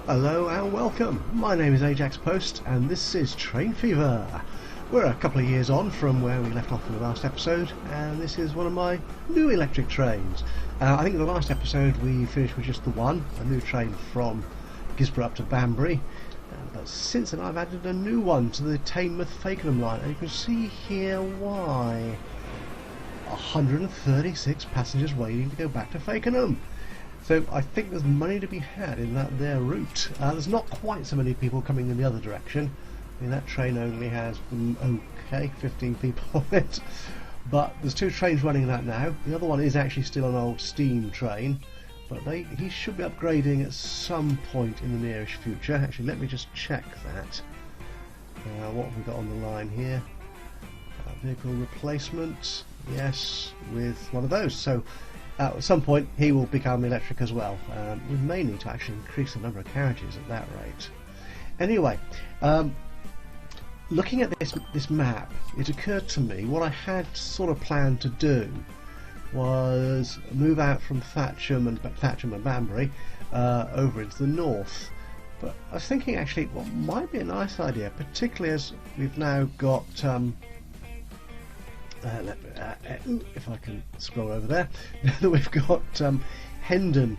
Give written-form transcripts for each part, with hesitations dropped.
Hello and welcome. My name is Ajaxpost and this is Train Fever. We're a couple of years on from where we left off in the last episode, and this is one of my new electric trains. I think in the last episode we finished with just the one, a new train from Gisborough up to Banbury. But since then I've added a new one to the Teignmouth-Fakenham line, and you can see here why. 136 passengers waiting to go back to Fakenham. So I think there's money to be had in that there route. There's not quite so many people coming in the other direction. I mean, that train only has, 15 people on it. But there's two trains running that now. The other one is actually still an old steam train. But he should be upgrading at some point in the nearish future. Actually, let me just check that. What have we got on the line here? Vehicle replacement. Yes, with one of those. So at some point he will become electric as well. We may need to actually increase the number of carriages at that rate. Anyway, looking at this map, it occurred to me what I had sort of planned to do was move out from Thatcham and Banbury over into the north. But I was thinking actually what might be a nice idea, particularly as we've now got if I can scroll over there, now that we've got Hendon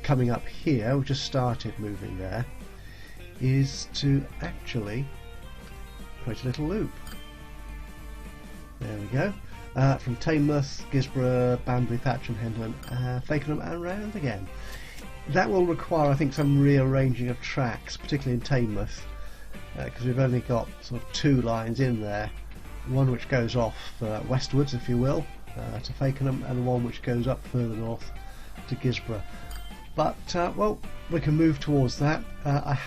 coming up here, we just started moving there, is to actually create a little loop. There we go. From Teignmouth, Gisborough, Banbury, Thatcham, Hendon, Fakenham and round again. That will require, I think, some rearranging of tracks, particularly in Teignmouth, because we've only got sort of two lines in there. One which goes off westwards, if you will, to Fakenham, and the one which goes up further north to Gisborough. But well, we can move towards that. I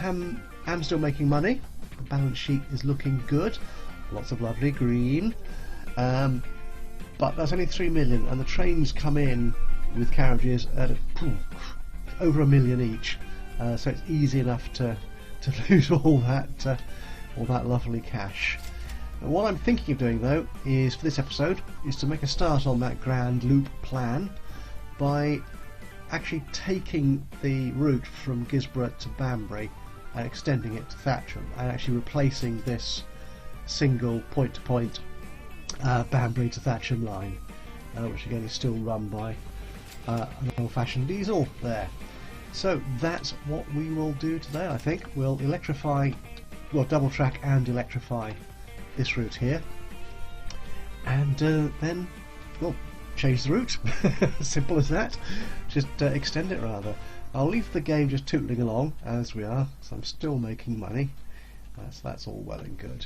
am still making money. The balance sheet is looking good. Lots of lovely green. But that's only 3 million, and the trains come in with carriages at over 1 million each. So it's easy enough to lose all that lovely cash. What I'm thinking of doing though is, for this episode, is to make a start on that grand loop plan by actually taking the route from Gisborough to Banbury and extending it to Thatcham, and actually replacing this single point-to-point Banbury to Thatcham line, which again is still run by an old-fashioned diesel there. So that's what we will do today. I think we'll electrify, well, double track and electrify this route here, and then we'll change the route. Simple as that. Just extend it rather. I'll leave the game just tootling along as we are, so I'm still making money. So that's all well and good.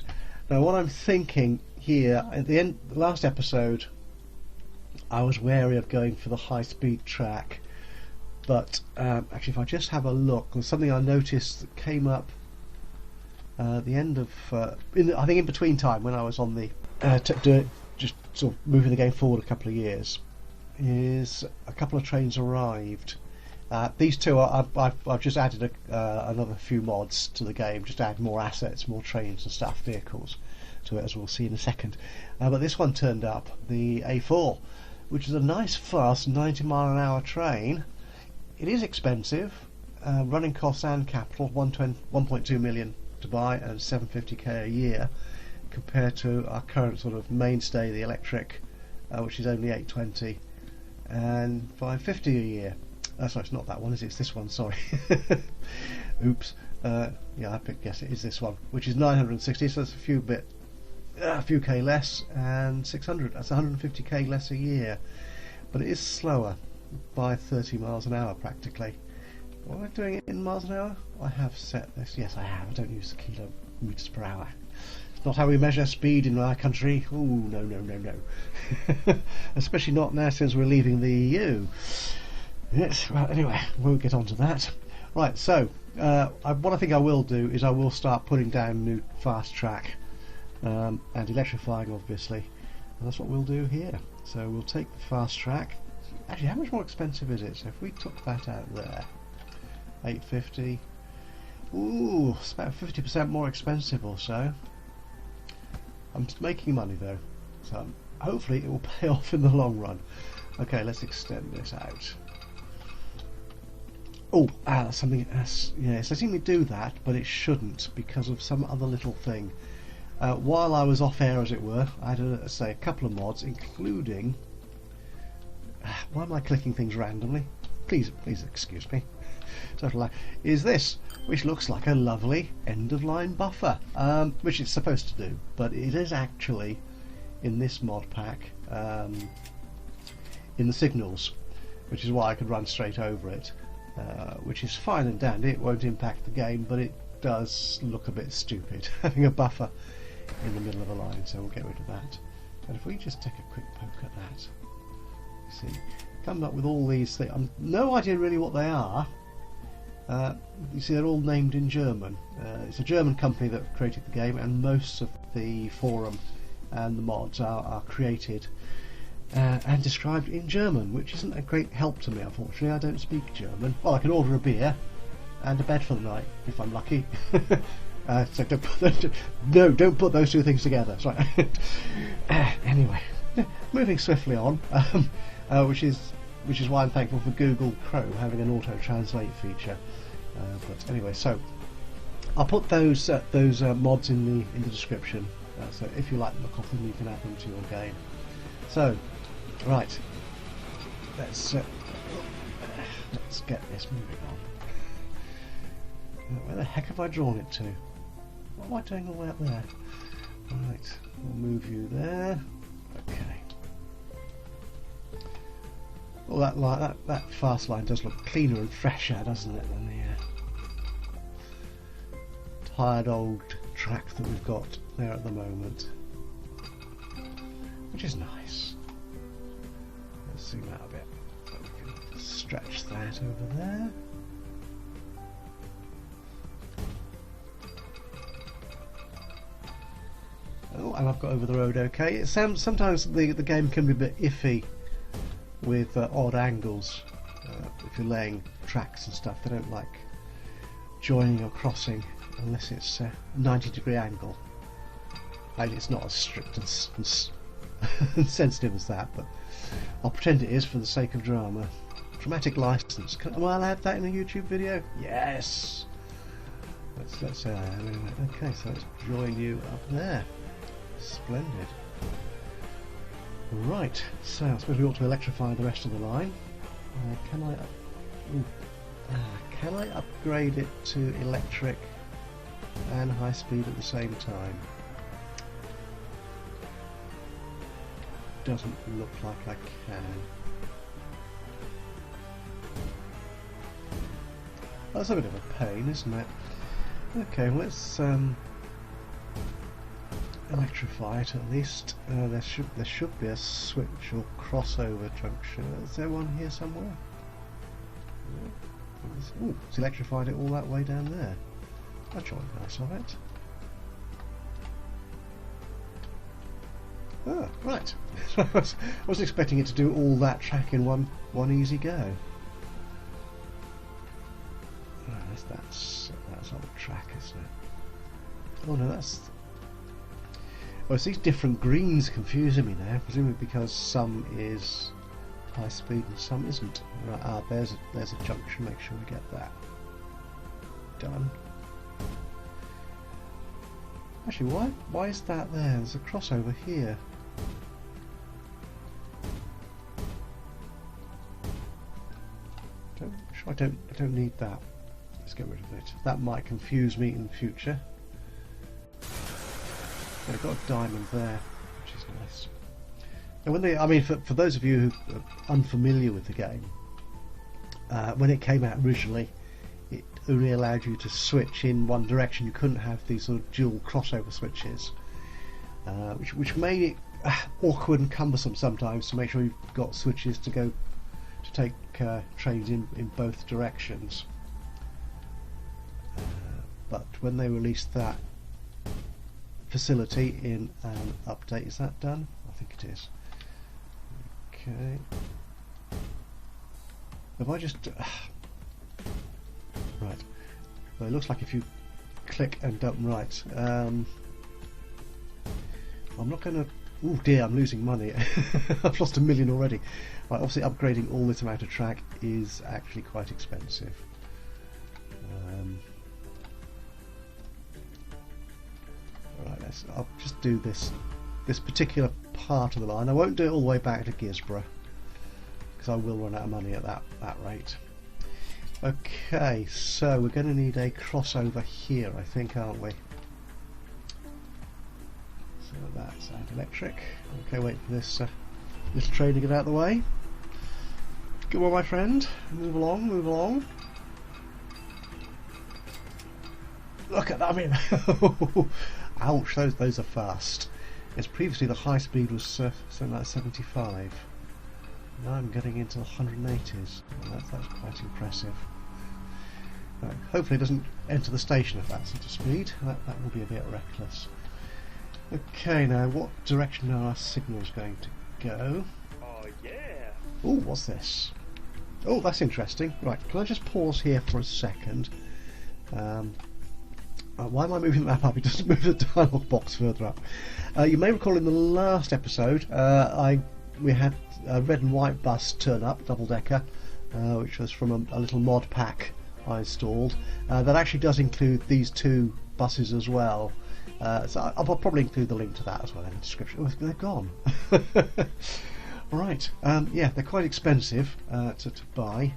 Now what I'm thinking here, at the end, the last episode I was wary of going for the high speed track, but actually if I just have a look, there's something I noticed that came up the end of, I think in between time when I was on the just sort of moving the game forward a couple of years, is a couple of trains arrived. These two are, I've just added another few mods to the game, just to add more assets, more trains and stuff, vehicles to it, as we'll see in a second. But this one turned up, the A4, which is a nice fast 90-mile-an-hour train. It is expensive, running costs and capital, 1.2 million to buy and 750k a year, compared to our current sort of mainstay, the electric, which is only 820 and 550 a year. Sorry, it's not that one, is it? It's this one, sorry. Oops. Yeah, I guess it is this one, which is 960, so that's a few K less, and 600, that's 150k less a year. But it is slower by 30 miles an hour practically. Am I doing it in miles an hour? I have set this. Yes, I have. I don't use kilometers per hour. It's not how we measure speed in our country. Oh, no, no, no, no. Especially not now since we're leaving the EU. Yes, well, anyway, we'll get on to that. Right, so what I think I will do is I will start putting down new fast track and electrifying, obviously. And that's what we'll do here. So we'll take the fast track. Actually, how much more expensive is it? So if we took that out there, 850. Ooh, it's about 50% more expensive or so. I'm making money though, so hopefully it will pay off in the long run. Okay, let's extend this out. Oh, something else. Yeah, it's letting me do that, but it shouldn't because of some other little thing. While I was off air, as it were, I had a couple of mods, including. Why am I clicking things randomly? Please excuse me. Total lie. Is this, which looks like a lovely end-of-line buffer, which it's supposed to do, but it is actually in this mod pack in the signals, which is why I could run straight over it, which is fine and dandy. It won't impact the game, but it does look a bit stupid having a buffer in the middle of a line, so we'll get rid of that. And if we just take a quick poke at that, you see, come up with all these things. I've no idea really what they are. You see, they're all named in German. It's a German company that created the game, and most of the forum and the mods are created and described in German, which isn't a great help to me, unfortunately. I don't speak German. Well, I can order a beer and a bed for the night if I'm lucky. So don't put those two things together. Sorry. Anyway, moving swiftly on, which is why I'm thankful for Google Chrome having an auto translate feature. But anyway, so I'll put those mods in the description. So if you like the look of them, you can add them to your game. So, right, let's get this moving on. Where the heck have I drawn it to? What am I doing all the way up there? Right, we'll move you there. Okay. Well, that fast line does look cleaner and fresher, doesn't it, than the tired old track that we've got there at the moment, which is nice. Let's zoom out a bit. We can stretch that over there. Oh, and I've got over the road okay. It sounds sometimes the game can be a bit iffy with odd angles. If you're laying tracks and stuff, they don't like joining or crossing unless it's a 90-degree angle. And it's not as strict and sensitive as that, but I'll pretend it is for the sake of drama. Dramatic license. Am I allowed that in a YouTube video? Yes. Let's say I am anyway. Okay, so let's join you up there. Splendid. Right, so I suppose we ought to electrify the rest of the line. Can I upgrade it to electric and high speed at the same time? Doesn't look like I can. That's a bit of a pain, isn't it? Okay, well, let's electrify it at least. There should be a switch or crossover junction. Is there one here somewhere? Ooh, it's electrified it all that way down there. That's jolly nice of it. Ah, right. I wasn't expecting it to do all that track in one easy go. Oh, that's old track, isn't it? Oh no, that's. Well, it's these different greens confusing me now, presumably because some is high speed and some isn't. Right, there's a junction. Make sure we get that done. Actually, why is that there? There's a crossover here. I don't need that. Let's get rid of it. That might confuse me in the future. Yeah, I've got a diamond there, which is nice. And for those of you who are unfamiliar with the game, when it came out originally, it only allowed you to switch in one direction. You couldn't have these sort of dual crossover switches, which made it awkward and cumbersome sometimes to make sure you've got switches to take trains in both directions. But when they released that facility in an update, is that done? I think it is. Okay. If I just right, well, it looks like if you click and dump right. I'm not going to. Oh dear, I'm losing money. I've lost $1 million already. Right, obviously upgrading all this amount of track is actually quite expensive. I'll just do this particular part of the line. I won't do it all the way back to Gisborough because I will run out of money at that rate. Okay, so we're going to need a crossover here, I think, aren't we? So that's out electric. Okay, wait for this little train to get out of the way. Come on, my friend. Move along, move along. Look at that, I mean, ouch, those are fast. Yes, previously the high speed was something like 75. Now I'm getting into the 180s. Well, that's quite impressive. Right, hopefully it doesn't enter the station at that sort of speed. That will be a bit reckless. Okay, now what direction are our signals going to go? Oh yeah! Oh, what's this? Oh, that's interesting. Right, can I just pause here for a second? Why am I moving the map up? It doesn't move the dialog box further up. You may recall in the last episode we had a red and white bus turn up, double-decker, which was from a little mod pack I installed. That actually does include these two buses as well. So I'll probably include the link to that as well in the description. Oh, they're gone. Right, yeah, they're quite expensive to buy.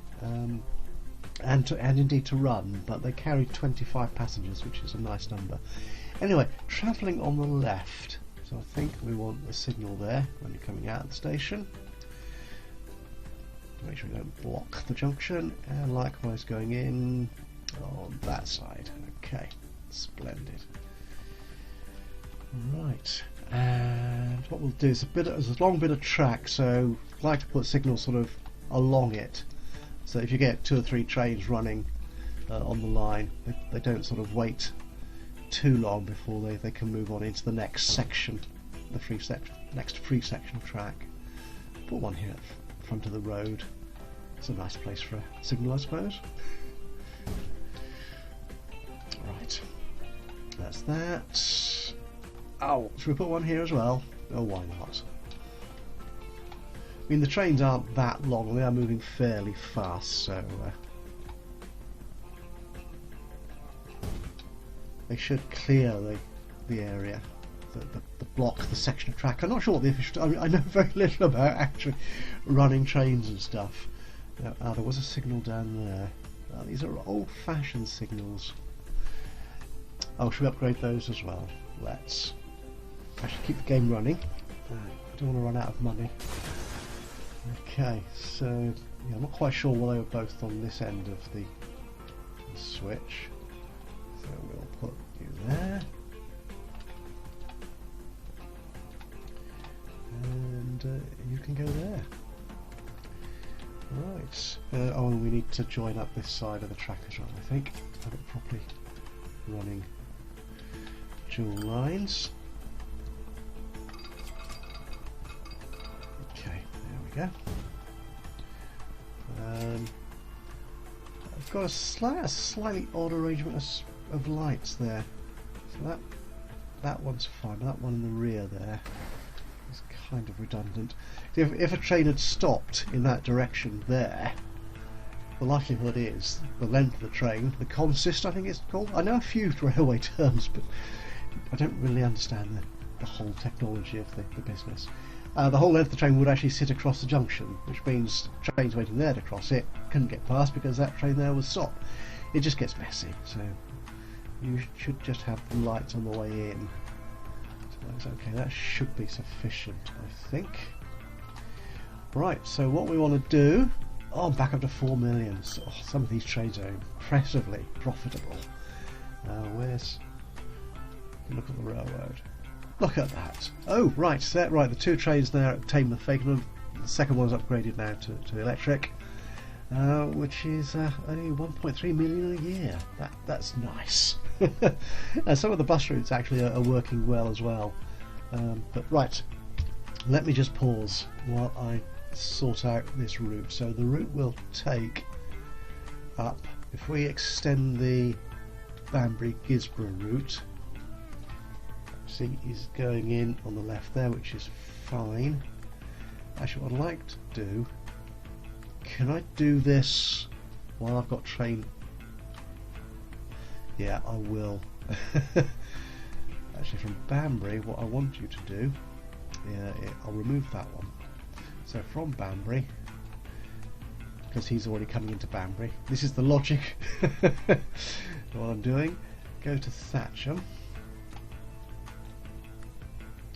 And indeed to run, but they carry 25 passengers, which is a nice number. Anyway, travelling on the left, so I think we want a signal there when you're coming out of the station. Make sure we don't block the junction, and likewise going in on that side. Okay, splendid. Right, and what we'll do is there's a long bit of track, so I'd like to put signals sort of along it. So if you get 2 or 3 trains running on the line, they don't sort of wait too long before they can move on into the next section, the next free section of track. Put one here in front of the road. It's a nice place for a signal, I suppose. Right, that's that. Oh, should we put one here as well? Oh, why not? I mean, the trains aren't that long, they are moving fairly fast, so they should clear the area, the block, the section of track. I'm not sure what the official... I know very little about actually running trains and stuff. There was a signal down there. These are old-fashioned signals. Oh, should we upgrade those as well? Let's actually keep the game running. I don't want to run out of money. Okay, so yeah, I'm not quite sure why they were both on this end of the switch. So we'll put you there. And you can go there. Right. Oh, and we need to join up this side of the track as well, I think. Have it properly running dual lines. Go. I've got a slightly odd arrangement of lights there. So that one's fine. That one in the rear there is kind of redundant. If a train had stopped in that direction there, the likelihood is the length of the train, the consist I think it's called. I know a few railway terms, but I don't really understand the whole technology of the business. The whole length of the train would actually sit across the junction, which means trains waiting there to cross it couldn't get past because that train there was stopped. It just gets messy, so you should just have the lights on the way in. So that's okay, that should be sufficient, I think. Right, so what we want to do... Oh, I'm back up to 4 million. So, some of these trains are impressively profitable. Where's... Look at the railroad. Look at that. Oh, right, so right, the 2 trains there at Teignmouth, Fakenham. The second one's upgraded now to electric, which is only 1.3 million a year. That's nice. And some of the bus routes actually are working well as well. But right, let me just pause while I sort out this route. So the route will take up, if we extend the Banbury-Gisborough route, see, he's going in on the left there, which is fine. Actually, what I'd like to do, can I do this while I've got train? Yeah, I will. Actually, from Banbury, what I want you to do, I'll remove that one. So from Banbury, because he's already coming into Banbury, this is the logic. What I'm doing, go to Thatcham.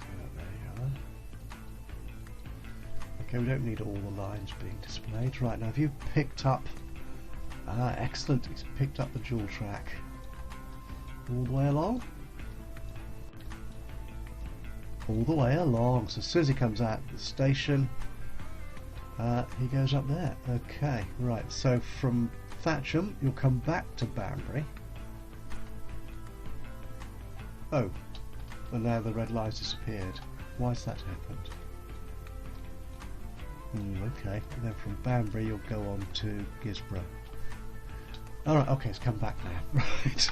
There you are. Okay, we don't need all the lines being displayed. Right, now have you picked up, excellent, it's picked up the dual track all the way along. All the way along, so as soon as he comes out of the station, he goes up there. Okay, right, so from Thatcham you'll come back to Banbury. Oh, and now the red line's disappeared. Why's that happened? Okay, and then from Banbury you'll go on to Gisborough. Alright, okay, it's come back now. Right.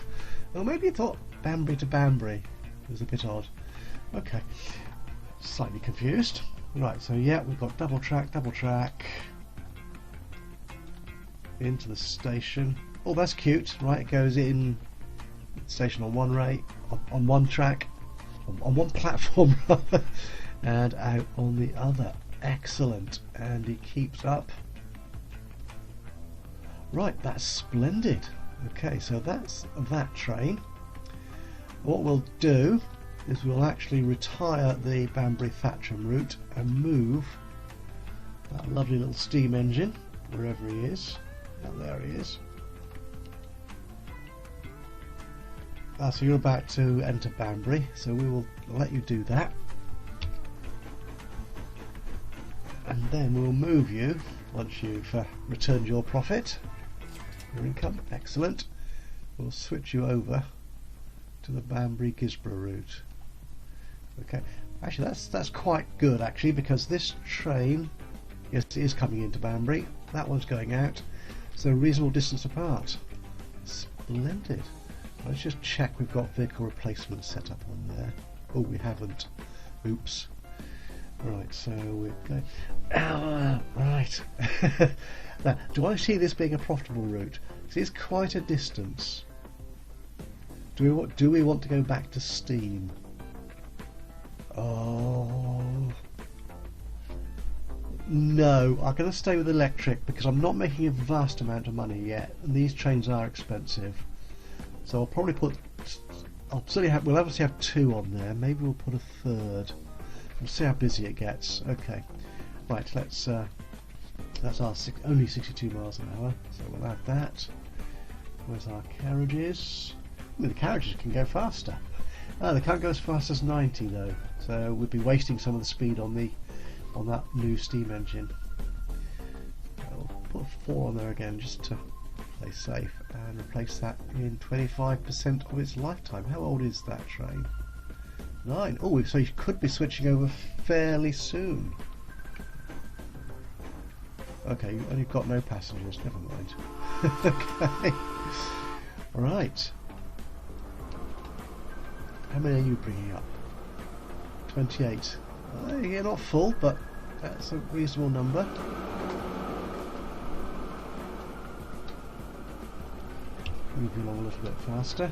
Well, maybe you thought Banbury to Banbury. It was a bit odd. Okay, slightly confused. Right, so yeah, we've got double track into the station. Oh, that's cute. Right, it goes in station on one rate, on one track, on one platform rather, and out on the other. Excellent, and he keeps up. Right, that's splendid. Okay, so that's that train. What we'll do is we'll actually retire the Banbury Thatcham route and move that lovely little steam engine wherever he is. Oh, there he is. So you're about to enter Banbury, so we will let you do that, and then we'll move you once you've returned your profit, your income. Excellent. We'll switch you over to the Banbury Gisborough route. Okay, actually that's quite good actually, because this train, yes, it is coming into Banbury, that one's going out, so a reasonable distance apart. Splendid. Let's just check we've got vehicle replacement set up on there. Oh, we haven't. Oops. Right, so we're going. Right. Now, do I see this being a profitable route? It's quite a distance. Do we want to go back to steam? Oh no, I'm going to stay with electric because I'm not making a vast amount of money yet, and these trains are expensive. So I'll probably put. We'll obviously have two on there. Maybe we'll put a third. We'll see how busy it gets. Okay, right. Let's. That's our only 62 miles an hour, so we'll add that. Where's our carriages? I mean, the carriages can go faster. They can't go as fast as 90 though, so we'd be wasting some of the speed on that new steam engine. I'll put 4 on there again just to play safe, and replace that in 25% of its lifetime. How old is that train? 9. Oh, so you could be switching over fairly soon. Okay, and you've got no passengers, never mind. Okay. Right. How many are you bringing up? 28. You're not full, but that's a reasonable number. Moving along a little bit faster.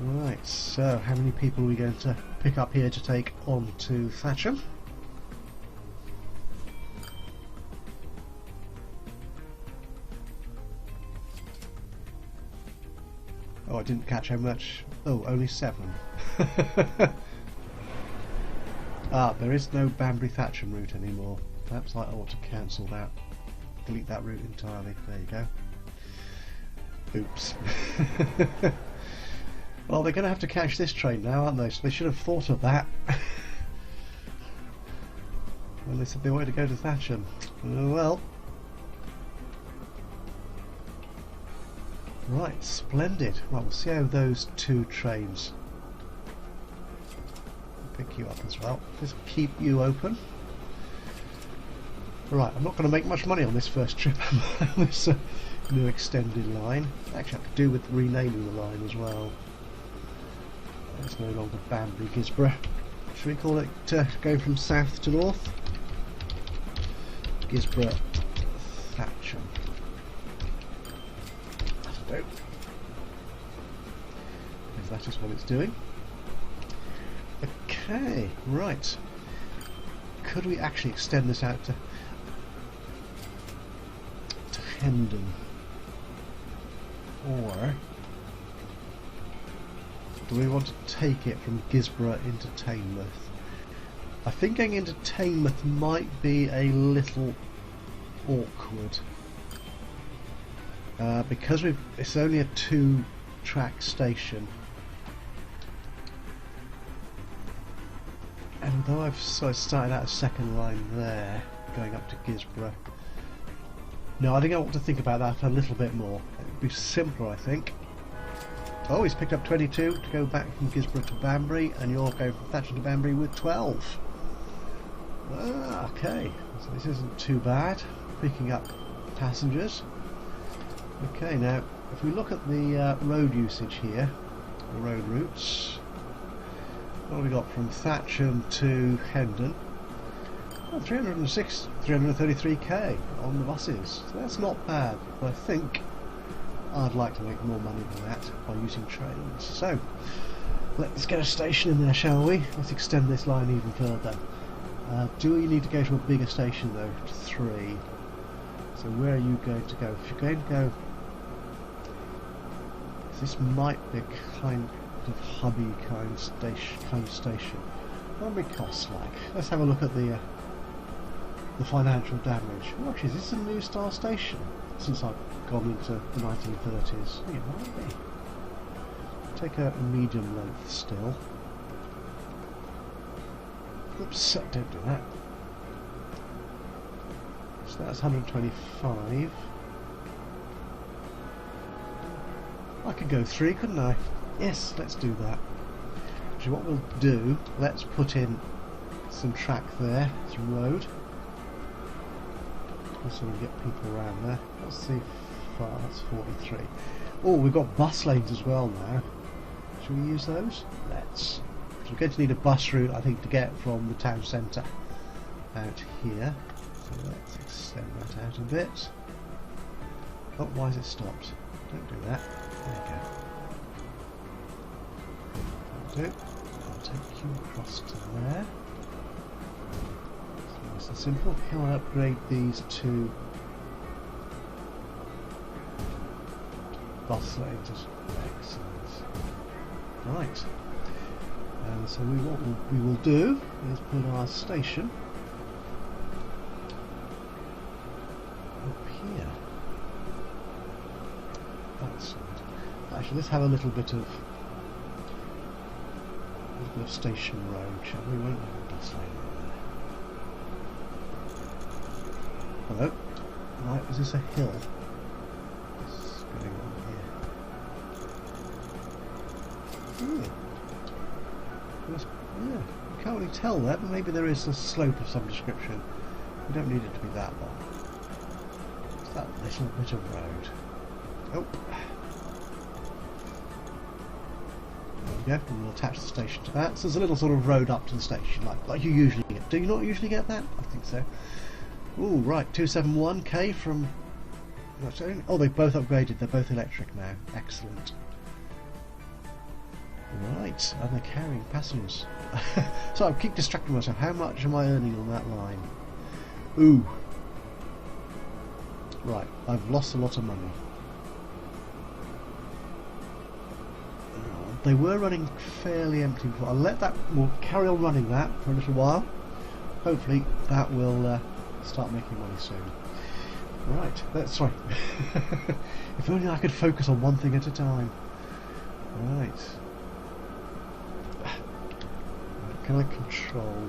Right, so how many people are we going to pick up here to take on to Thatcham? Oh, I didn't catch how much. Oh, only 7. There is no Banbury Thatcham route anymore. Perhaps I ought to cancel that. Delete that route entirely. There you go. Oops. Well, they're going to have to catch this train now, aren't they? So they should have thought of that when they said they wanted to go to Thatcham. Well. Right, splendid. Well, we'll see how those 2 trains pick you up as well. Just keep you open. Right, I'm not going to make much money on this first trip, on this new extended line. Actually, I could do with renaming the line as well. It's no longer Banbury Gisborough. Should we call it going from south to north? Gisborough Thatcham. just what it's doing. Okay, right. Could we actually extend this out to Hendon? Or do we want to take it from Gisborough into Teignmouth? I think going into Teignmouth might be a little awkward. Because it's only a 2-track station. And although I've sort of started out a second line there, going up to Gisborough. No, I think I want to think about that a little bit more. It would be simpler, I think. Oh, he's picked up 22 to go back from Gisborough to Banbury, and you're going from Thatcham to Banbury with 12. Ah, okay, so this isn't too bad. Picking up passengers. Okay, now if we look at the road usage here, the road routes, what have we got from Thatcham to Hendon? Oh, 333k on the buses, so that's not bad, but I think I'd like to make more money than that by using trains. So let's get a station in there, shall we? Let's extend this line even further. Do we need to go to a bigger station though? To 3. So where are you going to go? If you're going to go, this might be a kind of hubby kind of station. What would it cost like? Let's have a look at the financial damage. Oh, actually, is this a new style station since I've gone into the 1930s? I think it might be. Take a medium length still. Oops, don't do that. So that's 125. I could go 3, couldn't I? Yes, let's do that. Actually, what we'll do, let's put in some track there, some road. So we can get people around there. Let's see, that's 43. Oh, we've got bus lanes as well now. Should we use those? Let's. So we're going to need a bus route, I think, to get from the town centre out here. So let's extend that out a bit. Oh, why has it stopped? Don't do that. There you go. That'll do. I'll take you across to there. Nice and simple. Can I upgrade these to bus lanes? Excellent. Right. And so what we will do is put our station up here. That's it. Actually, let's have a little bit of station road, shall we? Won't have a bus lane there. Hello? Right, is this a hill? What's going on here? Yeah, I can't really tell that, but maybe there is a slope of some description. We don't need it to be that long. It's that little bit of road. Oh. There we go, and we'll attach the station to that. So there's a little sort of road up to the station, like you usually get. Do you not usually get that? I think so. Ooh, right, 271k from... Oh, they've both upgraded, they're both electric now. Excellent. Right, and they're carrying passengers. So I keep distracting myself. How much am I earning on that line? Ooh. Right, I've lost a lot of money. They were running fairly empty before. I'll let that, we'll carry on running that for a little while. Hopefully that will start making money soon. Right, that's right. If only I could focus on one thing at a time. Right. Can I control?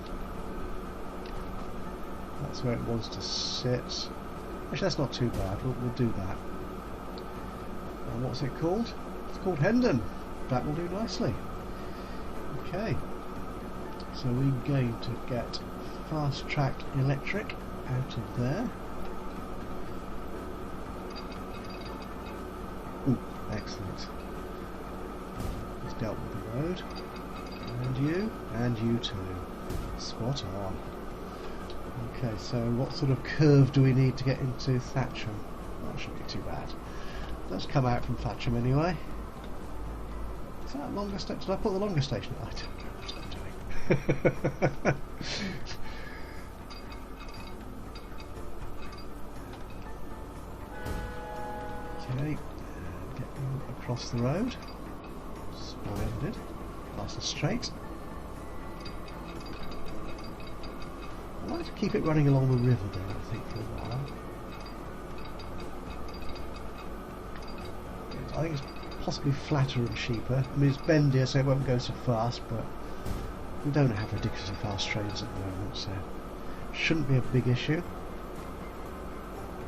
That's where it wants to sit. Actually, that's not too bad. We'll do that. And what's it called? It's called Hendon. That will do nicely. Okay. So we're going to get fast-tracked electric out of there. Ooh, excellent. It's dealt with the road. And you too. Spot on. Okay, so what sort of curve do we need to get into Thatcham? That shouldn't be too bad. Let's come out from Thatcham anyway. Is that longer station? Did I put the longer station? I don't know what I'm doing. Okay, getting across the road. Splendid. Nice and straight. I like to keep it running along the river there, I think, for a while. I think it's possibly flatter and cheaper. I mean, it's bendier, so it won't go so fast, but we don't have ridiculously fast trains at the moment, so shouldn't be a big issue.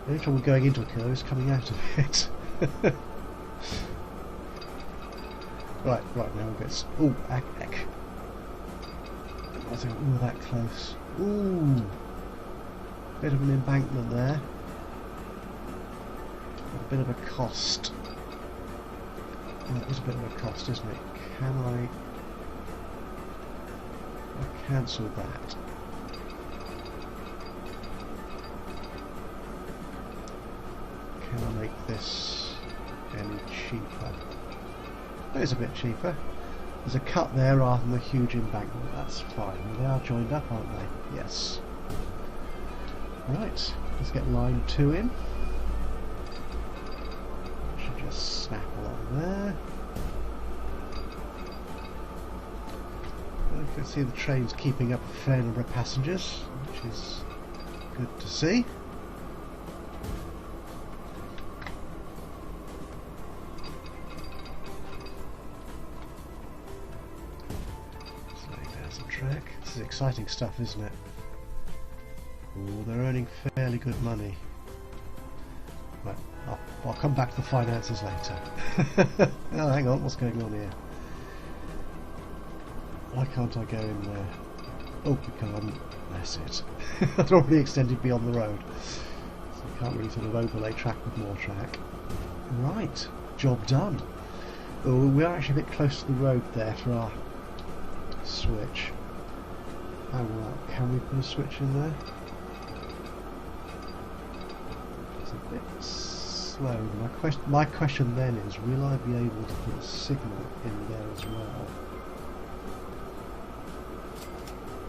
The only trouble going into a curve is coming out of it. right, now we'll get... Ooh, heck. I think we were that close. Ooh, bit of an embankment there. A bit of a cost. It is a bit of a cost, isn't it? Can I cancel that? Can I make this any cheaper? It is a bit cheaper. There's a cut there rather than a huge embankment. That's fine. They are joined up, aren't they? Yes. Right, let's get line 2 in. Should just snap along there. You can see the train's keeping up a fair number of passengers, which is good to see. This is exciting stuff, isn't it? Oh, they're earning fairly good money. Right, I'll come back to the finances later. Oh, hang on, what's going on here? Why can't I go in there? Oh, because that's it. I'd already extended beyond the road, so I can't really sort of overlay track with more track. Right, job done. Oh, we're actually a bit close to the road there for our switch. Oh, well, can we put a switch in there? It's a bit slow. My question then is, will I be able to put a signal in there as well?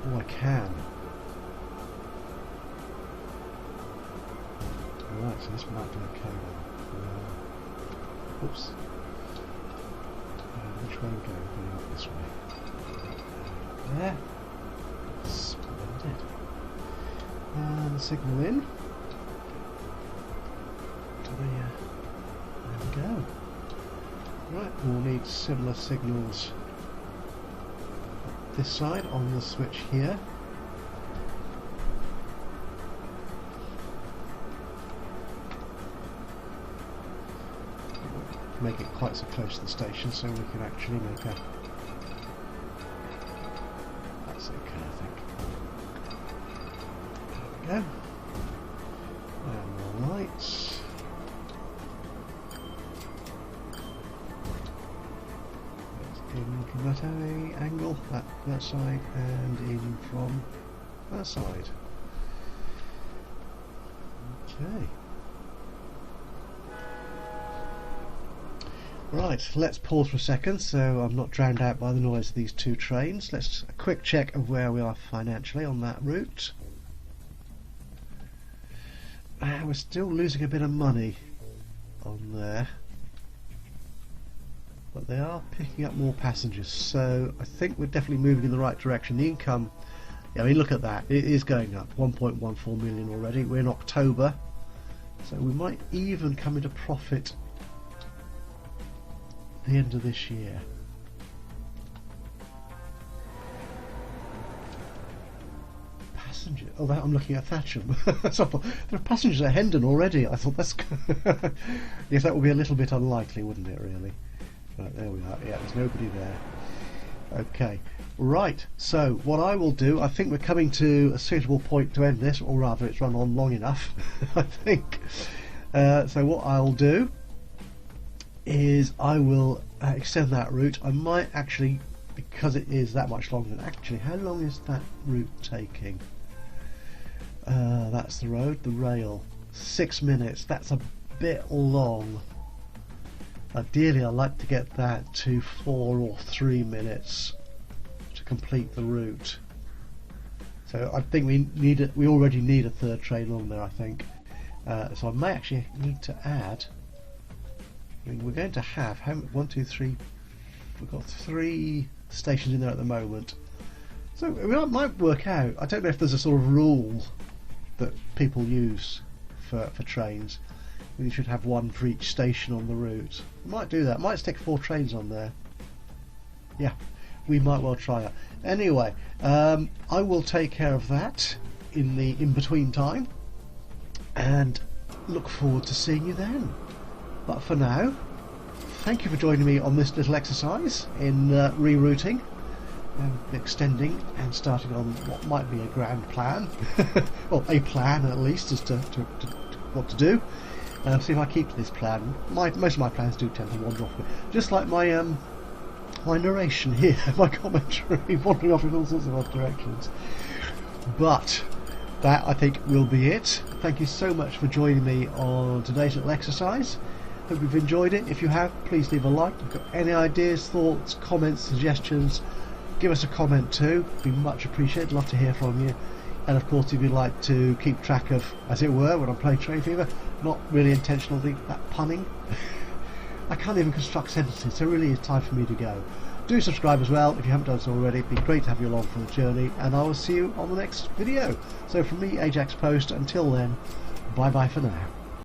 Oh, I can. Right, so this might be okay then. Oops. Which way are we going? Going up this way. There. Splendid. And signal in. There we go. Right, we'll need similar signals this side on the switch here. Make it quite so close to the station so we can actually make a... That's okay, I think. There we go. And more lights. In from that angle, that side, and in from that side. Okay. Right, let's pause for a second so I'm not drowned out by the noise of these two trains. Let's a quick check of where we are financially on that route. We're still losing a bit of money on there, but they are picking up more passengers, so I think we're definitely moving in the right direction. The income, I mean, look at that, it is going up, 1.14 million already. We're in October, so we might even come into profit the end of this year. Passenger, oh, that, I'm looking at Thatcham. So there are passengers at Hendon already. I thought that's yes, that would be a little bit unlikely, wouldn't it, really? Right, there we are. Yeah, there's nobody there. Okay, right, so what I will do, I think we're coming to a suitable point to end this, or rather it's run on long enough, I think. So what I'll do is I will extend that route. I might actually, because it is that much longer, actually, how long is that route taking? That's the road, the rail. 6 minutes, that's a bit long. Ideally, I'd like to get that to 4 or 3 minutes to complete the route. So I think we already need a third train on there, I think. So I may actually need to add. I mean, we're going to have 1, 2, 3. We've got 3 stations in there at the moment. So it might work out. I don't know if there's a sort of rule that people use for trains. You should have 1 for each station on the route. We might do that. Might stick 4 trains on there. Yeah, we might well try that. Anyway, I will take care of that in the in-between time, and look forward to seeing you then. But for now, thank you for joining me on this little exercise in rerouting and extending and starting on what might be a grand plan. Well, a plan at least as to what to do. See if I keep to this plan. Most of my plans do tend to wander off, just like my my narration here, my commentary, wandering off in all sorts of odd directions. But that, I think, will be it. Thank you so much for joining me on today's little exercise. Hope you've enjoyed it. If you have, please leave a like. If you've got any ideas, thoughts, comments, suggestions, give us a comment too. It'd be much appreciated. Love to hear from you. And of course, if you'd like to keep track of, as it were, when I'm playing Train Fever, not really intentionally that punning, I can't even construct sentences, so it really is time for me to go. Do subscribe as well if you haven't done so already. It'd be great to have you along for the journey, and I will see you on the next video. So from me, Ajaxpost, until then, bye bye for now.